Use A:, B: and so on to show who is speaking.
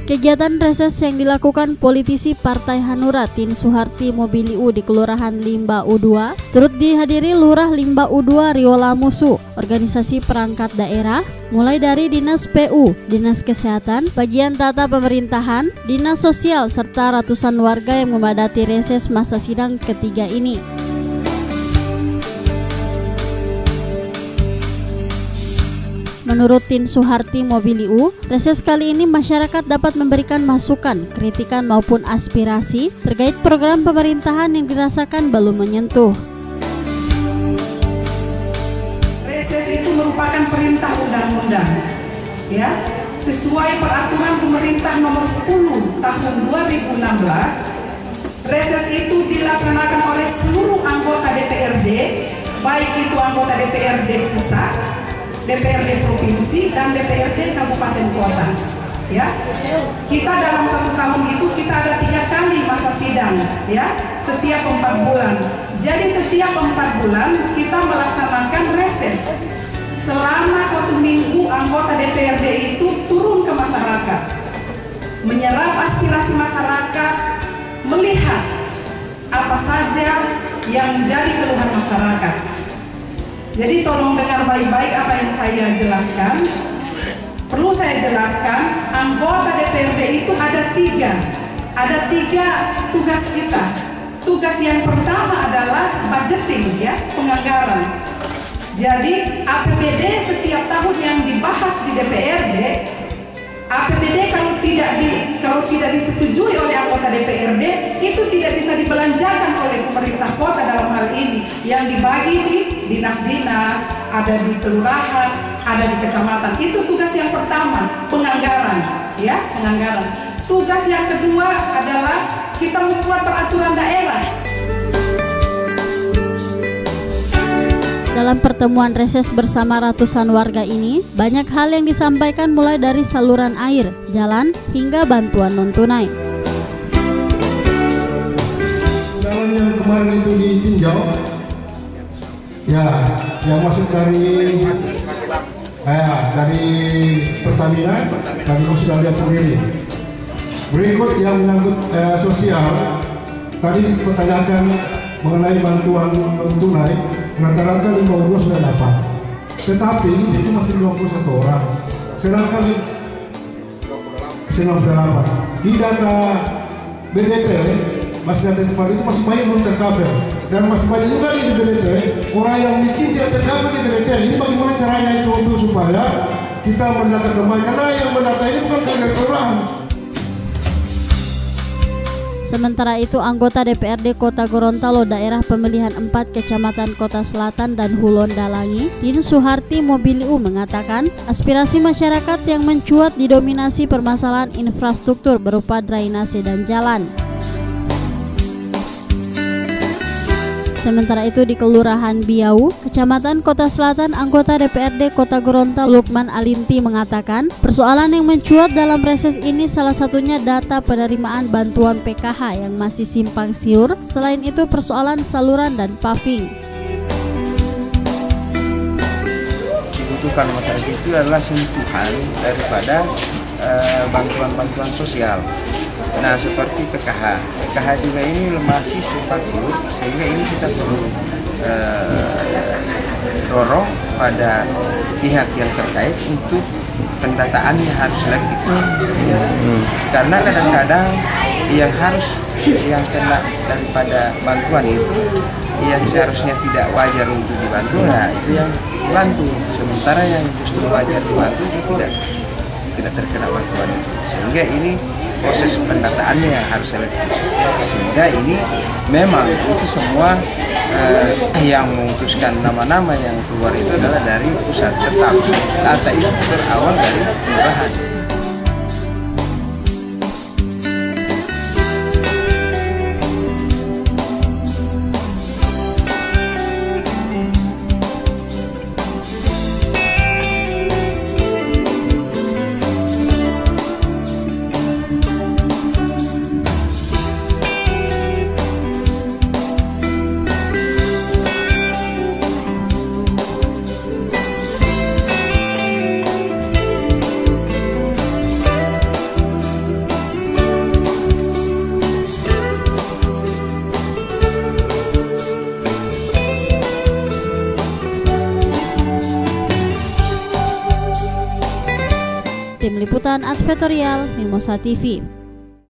A: Kegiatan reses yang dilakukan politisi Partai Hanura Tien Soeharti Mobiliu di Kelurahan Limba U2 turut dihadiri Lurah Limba U2 Rio Lamusu, organisasi perangkat daerah, mulai dari Dinas PU, Dinas Kesehatan, bagian tata pemerintahan, Dinas Sosial, serta ratusan warga yang memadati reses masa sidang ketiga ini. Menurut Tien Soeharti Mobiliu, reses kali ini masyarakat dapat memberikan masukan, kritikan maupun aspirasi terkait program pemerintahan yang dirasakan belum menyentuh.
B: Reses itu merupakan perintah undang-undang, ya, sesuai peraturan pemerintah nomor 10 tahun 2016. Reses itu dilaksanakan oleh seluruh anggota DPRD, baik itu anggota DPRD pusat, DPRD provinsi, dan DPRD kabupaten kota. Ya, kita dalam 1 tahun itu kita ada 3 kali masa sidang, ya, setiap 4 bulan. Jadi setiap 4 bulan kita melaksanakan reses. Selama 1 minggu anggota DPRD itu turun ke masyarakat, menyerap aspirasi masyarakat, melihat apa saja yang menjadi keluhan masyarakat. Jadi tolong dengar baik-baik apa yang saya jelaskan. Perlu saya jelaskan, anggota DPRD itu ada 3 tugas kita. Tugas yang pertama adalah budgeting, ya, penganggaran. Jadi APBD setiap tahun yang dibahas di DPRD, APBD kalau tidak disetujui oleh anggota DPRD, itu tidak bisa dibelanjakan oleh pemerintah kota dalam hal ini, yang dibagi di dinas-dinas, ada di kelurahan, ada di kecamatan. Itu tugas yang pertama, penganggaran, ya, penganggaran. Tugas yang kedua adalah kita membuat peraturan daerah.
A: Dalam pertemuan reses bersama ratusan warga ini, banyak hal yang disampaikan mulai dari saluran air, jalan, hingga bantuan non-tunai.
C: Jalan yang kemarin itu ditinjau, ya, yang masuk dari Pertamina, kami sudah lihat sendiri. Berikut yang menyangkut sosial, tadi dipertanyakan mengenai bantuan non-tunai. Rata-rata 52 sudah dapat, tetapi itu masih 21 orang, sedangkan 98 di data BDT, masih data tempat itu masih banyak belum tercover, dan masih banyak juga di BDT orang yang miskin tidak tercover di BDT. Ini bagaimana caranya itu untuk supaya kita mendata kembali, karena yang mendata ini bukan dari kelurahan.
A: Sementara itu, anggota DPRD Kota Gorontalo daerah pemilihan 4 Kecamatan Kota Selatan dan Hulon Dalangi, Tien Soeharti Mobiliu mengatakan aspirasi masyarakat yang mencuat didominasi permasalahan infrastruktur berupa drainase dan jalan. Sementara itu di Kelurahan Biau, Kecamatan Kota Selatan, anggota DPRD Kota Gorontalo Lukman Alinti mengatakan persoalan yang mencuat dalam reses ini salah satunya data penerimaan bantuan PKH yang masih simpang siur. Selain itu persoalan saluran dan paving.
D: Dibutuhkan masyarakat itu adalah sentuhan daripada bantuan-bantuan sosial. Nah, seperti PKH juga ini masih simpang siur, sehingga ini kita perlu dorong pada pihak yang terkait untuk pendataannya harus selektif. Karena kadang-kadang yang kena daripada bantuan itu yang seharusnya tidak wajar untuk dibantu, nah itu yang dibantu, sementara yang justru wajar dibantu itu tidak terkena bantuan itu. Sehingga ini proses pendataannya yang harus selektif, sehingga ini memang itu semua yang memutuskan nama-nama yang keluar itu adalah dari pusat, tetapi data itu berawal dari kelurahan.
A: Tim Liputan Advertorial Mimosa TV.